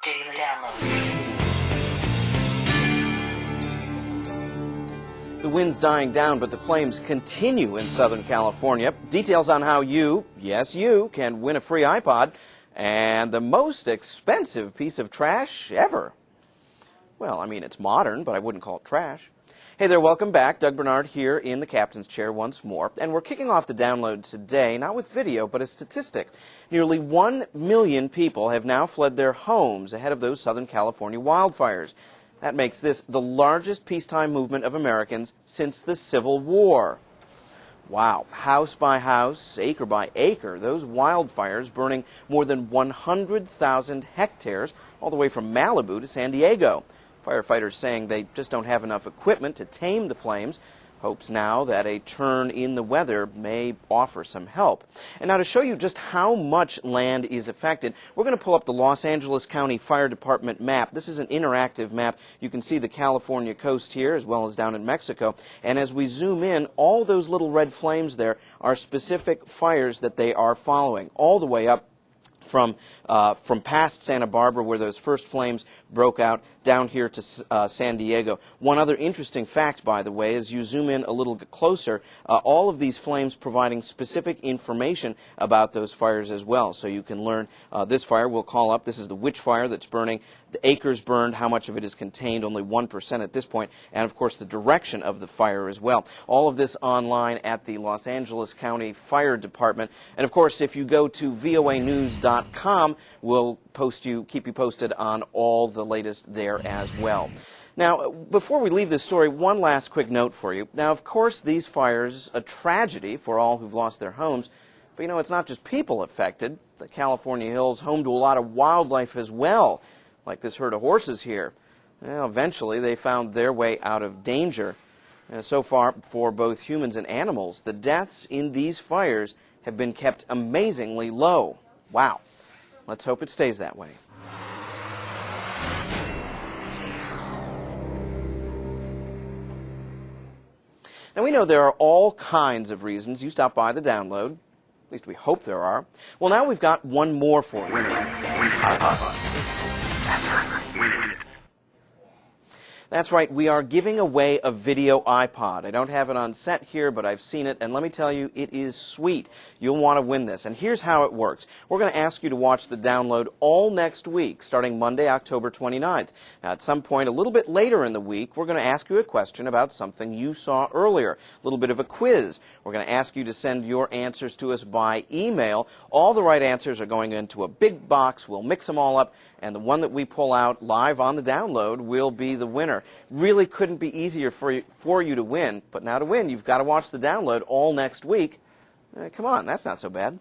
Daily download. The wind's dying down, but the flames continue in Southern California. Details on how you, yes you, can win a free iPod and the most expensive piece of trash ever. Well, I mean, it's modern, but I wouldn't call it trash. Hey there, welcome back. Doug Bernard here in the captain's chair once more. And we're kicking off the download today, not with video, but a statistic. Nearly 1 million people have now fled their homes ahead of those Southern California wildfires. That makes this the largest peacetime movement of Americans since the Civil War. Wow, house by house, acre by acre, those wildfires burning more than 100,000 hectares all the way from Malibu to San Diego. Firefighters saying they just don't have enough equipment to tame the flames. Hopes now that a turn in the weather may offer some help. And now to show you just how much land is affected, we're going to pull up the Los Angeles County Fire Department map. This is an interactive map. You can see the California coast here as well as down in Mexico. And as we zoom in, all those little red flames there are specific fires that they are following, all the way up from past Santa Barbara, where those first flames broke out, down here to San Diego. One other interesting fact, by the way, as you zoom in a little closer, all of these flames providing specific information about those fires as well. So you can learn this fire we'll call up. This is the witch fire that's burning. The acres burned, how much of it is contained, only 1% at this point, and of course the direction of the fire as well. All of this online at the Los Angeles County Fire Department. And of course, if you go to voanews.com, we'll keep you posted on all the latest there as well. Now, before we leave this story, one last quick note for you. Now, of course, these fires, a tragedy for all who've lost their homes, but you know, it's not just people affected. The California hills home to a lot of wildlife as well, like this herd of horses here. Well, eventually, they found their way out of danger. So far, for both humans and animals, the deaths in these fires have been kept amazingly low. Wow. Let's hope it stays that way. Now, we know there are all kinds of reasons you stop by the download. At least we hope there are. Well, now we've got one more for you. That's right, we are giving away a video iPod. I don't have it on set here, but I've seen it, and let me tell you, it is sweet. You'll want to win this, and here's how it works. We're going to ask you to watch the download all next week, starting Monday, October 29th. Now, at some point a little bit later in the week, we're going to ask you a question about something you saw earlier, a little bit of a quiz. We're going to ask you to send your answers to us by email. All the right answers are going into a big box. We'll mix them all up, and the one that we pull out live on the download will be the winner. Really couldn't be easier for you to win, but now to win, you've got to watch the download all next week. Come on, that's not so bad.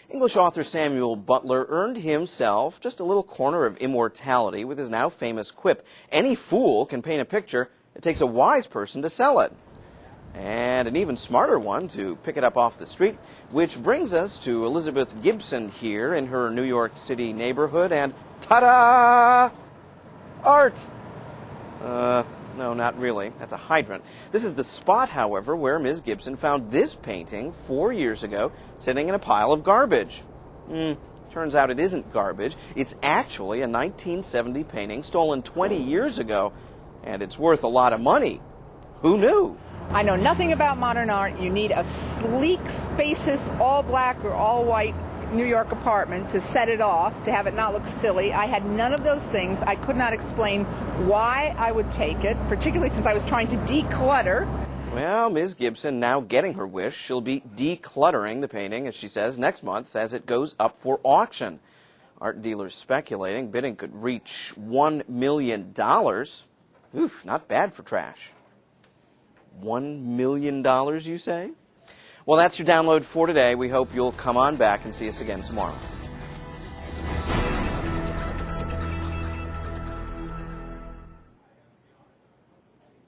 English author Samuel Butler earned himself just a little corner of immortality with his now famous quip, "Any fool can paint a picture, it takes a wise person to sell it." And an even smarter one to pick it up off the street, which brings us to Elizabeth Gibson here in her New York City neighborhood, and ta-da! Art! No, not really. That's a hydrant. This is the spot, however, where Ms. Gibson found this painting 4 years ago sitting in a pile of garbage. Turns out it isn't garbage. It's actually a 1970 painting stolen 20 years ago, and it's worth a lot of money. Who knew? I know nothing about modern art. You need a sleek, spacious, all-black or all-white New York apartment to set it off, to have it not look silly. I had none of those things. I could not explain why I would take it, particularly since I was trying to declutter. Well, Ms. Gibson now getting her wish. She'll be decluttering the painting, as she says, next month as it goes up for auction. Art dealers speculating bidding could reach $1 million. Oof, not bad for trash. $1 million, you say? Well, that's your download for today. We hope you'll come on back and see us again tomorrow.